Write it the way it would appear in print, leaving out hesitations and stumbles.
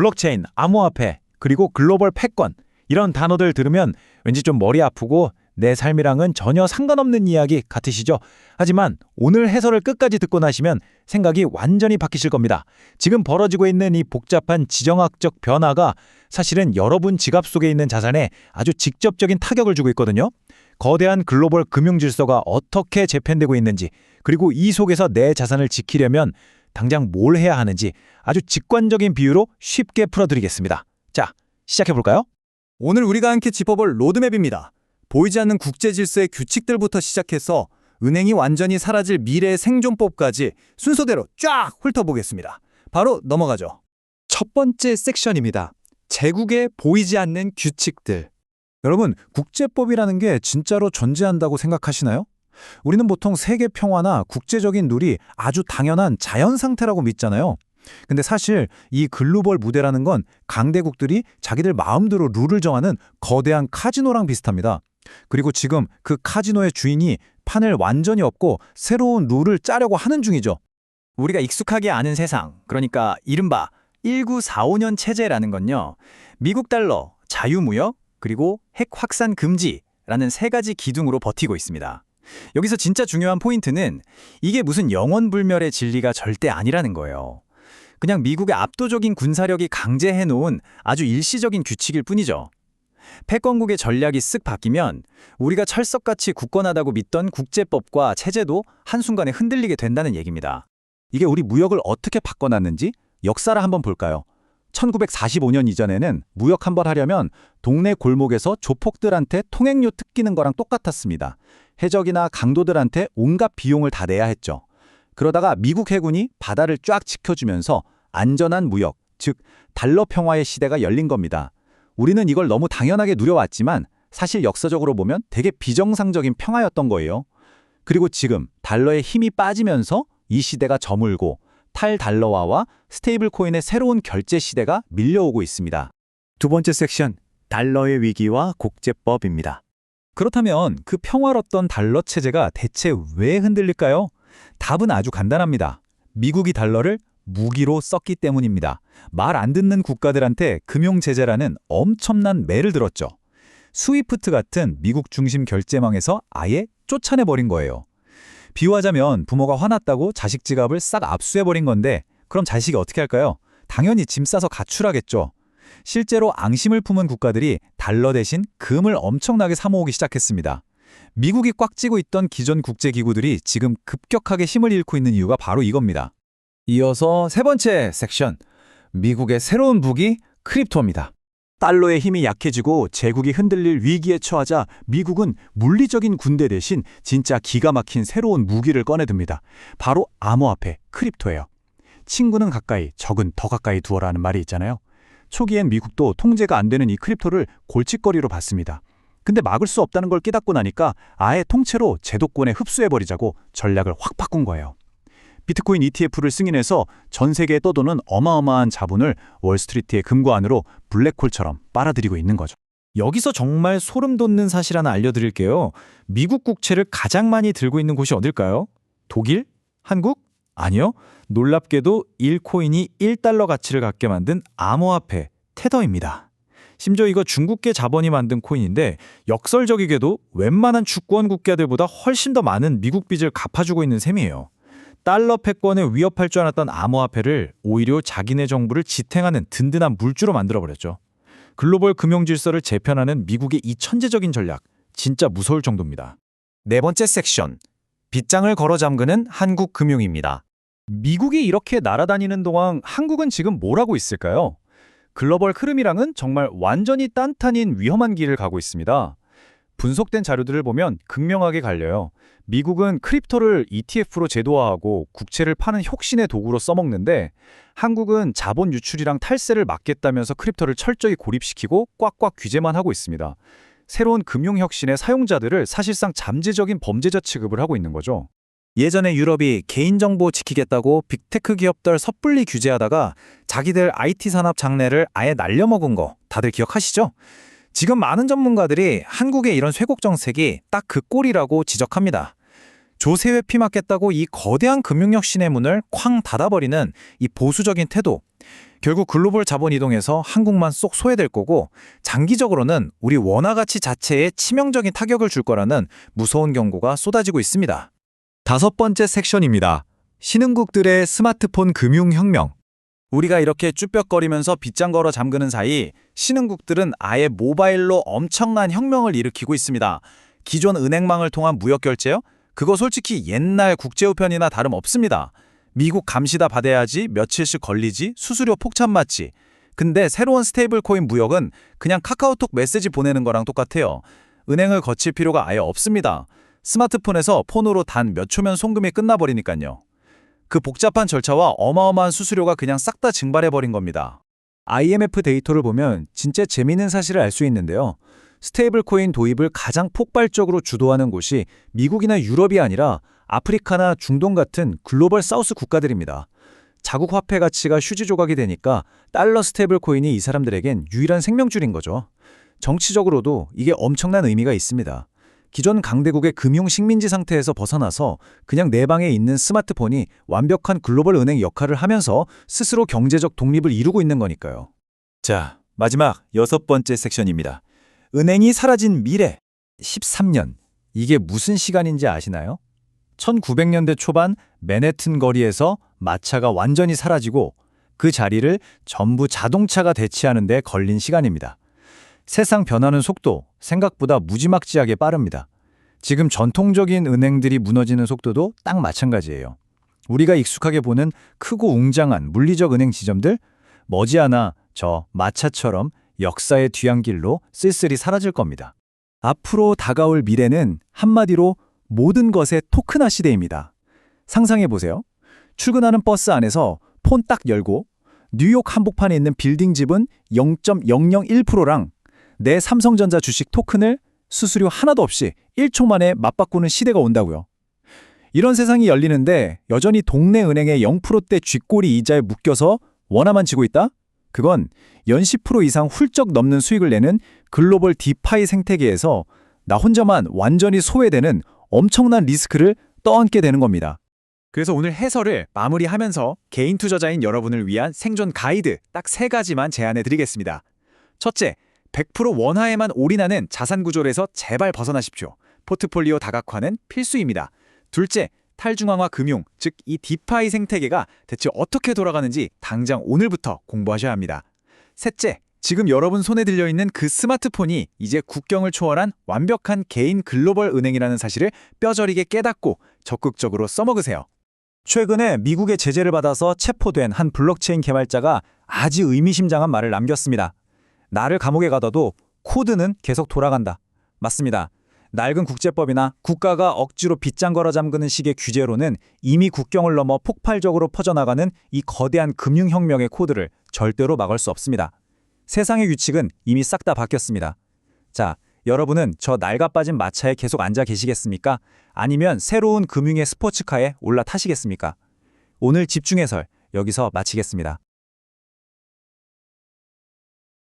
블록체인, 암호화폐, 그리고 글로벌 패권 이런 단어들 들으면 왠지 좀 머리 아프고 내 삶이랑은 전혀 상관없는 이야기 같으시죠? 하지만 오늘 해설을 끝까지 듣고 나시면 생각이 완전히 바뀌실 겁니다. 지금 벌어지고 있는 이 복잡한 지정학적 변화가 사실은 여러분 지갑 속에 있는 자산에 아주 직접적인 타격을 주고 있거든요. 거대한 글로벌 금융 질서가 어떻게 재편되고 있는지, 그리고 이 속에서 내 자산을 지키려면 당장 뭘 해야 하는지 아주 직관적인 비유로 쉽게 풀어드리겠습니다. 자, 시작해볼까요? 오늘 우리가 함께 짚어볼 로드맵입니다. 보이지 않는 국제 질서의 규칙들부터 시작해서 은행이 완전히 사라질 미래의 생존법까지 순서대로 쫙 훑어보겠습니다. 바로 넘어가죠. 첫 번째 섹션입니다. 제국의 보이지 않는 규칙들. 여러분, 국제법이라는 게 진짜로 존재한다고 생각하시나요? 우리는 보통 세계 평화나 국제적인 룰이 아주 당연한 자연 상태라고 믿잖아요. 근데 사실 이 글로벌 무대라는 건 강대국들이 자기들 마음대로 룰을 정하는 거대한 카지노랑 비슷합니다. 그리고 지금 그 카지노의 주인이 판을 완전히 엎고 새로운 룰을 짜려고 하는 중이죠. 우리가 익숙하게 아는 세상, 그러니까 이른바 1945년 체제라는 건요. 미국 달러, 자유무역, 그리고 핵 확산 금지라는 세 가지 기둥으로 버티고 있습니다. 여기서 진짜 중요한 포인트는 이게 무슨 영원불멸의 진리가 절대 아니라는 거예요. 그냥 미국의 압도적인 군사력이 강제해놓은 아주 일시적인 규칙일 뿐이죠. 패권국의 전략이 쓱 바뀌면 우리가 철석같이 굳건하다고 믿던 국제법과 체제도 한순간에 흔들리게 된다는 얘기입니다. 이게 우리 무역을 어떻게 바꿔놨는지 역사를 한번 볼까요? 1945년 이전에는 무역 한번 하려면 동네 골목에서 조폭들한테 통행료 뜯기는 거랑 똑같았습니다. 해적이나 강도들한테 온갖 비용을 다 내야 했죠. 그러다가 미국 해군이 바다를 쫙 지켜주면서 안전한 무역, 즉 달러 평화의 시대가 열린 겁니다. 우리는 이걸 너무 당연하게 누려왔지만 사실 역사적으로 보면 되게 비정상적인 평화였던 거예요. 그리고 지금 달러의 힘이 빠지면서 이 시대가 저물고 탈달러화와 스테이블 코인의 새로운 결제 시대가 밀려오고 있습니다. 두 번째 섹션, 달러의 위기와 국제법입니다. 그렇다면 그 평화롭던 달러 체제가 대체 왜 흔들릴까요? 답은 아주 간단합니다. 미국이 달러를 무기로 썼기 때문입니다. 말 안 듣는 국가들한테 금융제재라는 엄청난 매를 들었죠. 스위프트 같은 미국 중심 결제망에서 아예 쫓아내버린 거예요. 비유하자면 부모가 화났다고 자식 지갑을 싹 압수해버린 건데 그럼 자식이 어떻게 할까요? 당연히 짐 싸서 가출하겠죠. 실제로 앙심을 품은 국가들이 달러 대신 금을 엄청나게 사모으기 시작했습니다. 미국이 꽉 쥐고 있던 기존 국제기구들이 지금 급격하게 힘을 잃고 있는 이유가 바로 이겁니다. 이어서 세 번째 섹션, 미국의 새로운 무기 크립토입니다. 달러의 힘이 약해지고 제국이 흔들릴 위기에 처하자 미국은 물리적인 군대 대신 진짜 기가 막힌 새로운 무기를 꺼내듭니다. 바로 암호화폐, 크립토예요. 친구는 가까이, 적은 더 가까이 두어라는 말이 있잖아요. 초기엔 미국도 통제가 안 되는 이 크립토를 골칫거리로 봤습니다. 근데 막을 수 없다는 걸 깨닫고 나니까 아예 통째로 제도권에 흡수해버리자고 전략을 확 바꾼 거예요. 비트코인 ETF를 승인해서 전 세계에 떠도는 어마어마한 자본을 월스트리트의 금고 안으로 블랙홀처럼 빨아들이고 있는 거죠. 여기서 정말 소름 돋는 사실 하나 알려드릴게요. 미국 국채를 가장 많이 들고 있는 곳이 어딜까요? 독일? 한국? 아니요. 놀랍게도 1코인이 1달러 가치를 갖게 만든 암호화폐, 테더입니다. 심지어 이거 중국계 자본이 만든 코인인데 역설적이게도 웬만한 주권 국가들보다 훨씬 더 많은 미국 빚을 갚아주고 있는 셈이에요. 달러 패권을 위협할 줄 알았던 암호화폐를 오히려 자기네 정부를 지탱하는 든든한 물주로 만들어버렸죠. 글로벌 금융 질서를 재편하는 미국의 이 천재적인 전략, 진짜 무서울 정도입니다. 네 번째 섹션, 빗장을 걸어 잠그는 한국 금융입니다. 미국이 이렇게 날아다니는 동안 한국은 지금 뭘 하고 있을까요? 글로벌 흐름이랑은 정말 완전히 딴판인 위험한 길을 가고 있습니다. 분석된 자료들을 보면 극명하게 갈려요. 미국은 크립토를 ETF로 제도화하고 국채를 파는 혁신의 도구로 써먹는데 한국은 자본 유출이랑 탈세를 막겠다면서 크립토를 철저히 고립시키고 꽉꽉 규제만 하고 있습니다. 새로운 금융혁신의 사용자들을 사실상 잠재적인 범죄자 취급을 하고 있는 거죠. 예전에 유럽이 개인정보 지키겠다고 빅테크 기업들 섣불리 규제하다가 자기들 IT 산업 장래를 아예 날려먹은 거 다들 기억하시죠? 지금 많은 전문가들이 한국의 이런 쇄국 정책이 딱 그 꼴이라고 지적합니다. 조세회 피막겠다고 이 거대한 금융혁신의 문을 쾅 닫아버리는 이 보수적인 태도, 결국 글로벌 자본 이동에서 한국만 쏙 소외될 거고 장기적으로는 우리 원화 가치 자체에 치명적인 타격을 줄 거라는 무서운 경고가 쏟아지고 있습니다. 5번째 섹션입니다. 신흥국들의 스마트폰 금융혁명. 우리가 이렇게 쭈뼛거리면서 빗장 걸어 잠그는 사이 신흥국들은 아예 모바일로 엄청난 혁명을 일으키고 있습니다. 기존 은행망을 통한 무역 결제요? 그거 솔직히 옛날 국제우편이나 다름없습니다. 미국 감시다 받아야지, 며칠씩 걸리지, 수수료 폭탄 맞지. 근데 새로운 스테이블 코인 무역은 그냥 카카오톡 메시지 보내는 거랑 똑같아요. 은행을 거칠 필요가 아예 없습니다. 스마트폰에서 폰으로 단 몇 초면 송금이 끝나버리니까요. 그 복잡한 절차와 어마어마한 수수료가 그냥 싹 다 증발해버린 겁니다. IMF 데이터를 보면 진짜 재미있는 사실을 알 수 있는데요. 스테이블 코인 도입을 가장 폭발적으로 주도하는 곳이 미국이나 유럽이 아니라 아프리카나 중동 같은 글로벌 사우스 국가들입니다. 자국 화폐 가치가 휴지 조각이 되니까 달러 스테이블 코인이 이 사람들에겐 유일한 생명줄인 거죠. 정치적으로도 이게 엄청난 의미가 있습니다. 기존 강대국의 금융 식민지 상태에서 벗어나서 그냥 내 방에 있는 스마트폰이 완벽한 글로벌 은행 역할을 하면서 스스로 경제적 독립을 이루고 있는 거니까요. 자, 마지막 6번째 섹션입니다. 은행이 사라진 미래. 13년. 이게 무슨 시간인지 아시나요? 1900년대 초반 맨해튼 거리에서 마차가 완전히 사라지고 그 자리를 전부 자동차가 대체하는 데 걸린 시간입니다. 세상 변하는 속도 생각보다 무지막지하게 빠릅니다. 지금 전통적인 은행들이 무너지는 속도도 딱 마찬가지예요. 우리가 익숙하게 보는 크고 웅장한 물리적 은행 지점들 머지않아 저 마차처럼 역사의 뒤안길로 쓸쓸히 사라질 겁니다. 앞으로 다가올 미래는 한마디로 모든 것의 토큰화 시대입니다. 상상해보세요. 출근하는 버스 안에서 폰 딱 열고 뉴욕 한복판에 있는 빌딩 집은 0.001%랑 내 삼성전자 주식 토큰을 수수료 하나도 없이 1초 만에 맞바꾸는 시대가 온다고요. 이런 세상이 열리는데 여전히 동네 은행의 0%대 쥐꼬리 이자에 묶여서 원화만 지고 있다? 그건 연 10% 이상 훌쩍 넘는 수익을 내는 글로벌 디파이 생태계에서 나 혼자만 완전히 소외되는 엄청난 리스크를 떠안게 되는 겁니다. 그래서 오늘 해설을 마무리하면서 개인 투자자인 여러분을 위한 생존 가이드 딱 3가지만 제안해 드리겠습니다. 첫째, 100% 원화에만 올인하는 자산 구조에서 제발 벗어나십시오. 포트폴리오 다각화는 필수입니다. 둘째, 탈중앙화 금융, 즉 이 디파이 생태계가 대체 어떻게 돌아가는지 당장 오늘부터 공부하셔야 합니다. 셋째, 지금 여러분 손에 들려있는 그 스마트폰이 이제 국경을 초월한 완벽한 개인 글로벌 은행이라는 사실을 뼈저리게 깨닫고 적극적으로 써먹으세요. 최근에 미국의 제재를 받아서 체포된 한 블록체인 개발자가 아주 의미심장한 말을 남겼습니다. 나를 감옥에 가둬도 코드는 계속 돌아간다. 맞습니다. 낡은 국제법이나 국가가 억지로 빗장 걸어 잠그는 식의 규제로는 이미 국경을 넘어 폭발적으로 퍼져나가는 이 거대한 금융혁명의 코드를 절대로 막을 수 없습니다. 세상의 규칙은 이미 싹 다 바뀌었습니다. 자, 여러분은 저 낡아빠진 마차에 계속 앉아 계시겠습니까? 아니면 새로운 금융의 스포츠카에 올라타시겠습니까? 오늘 집중해설 여기서 마치겠습니다.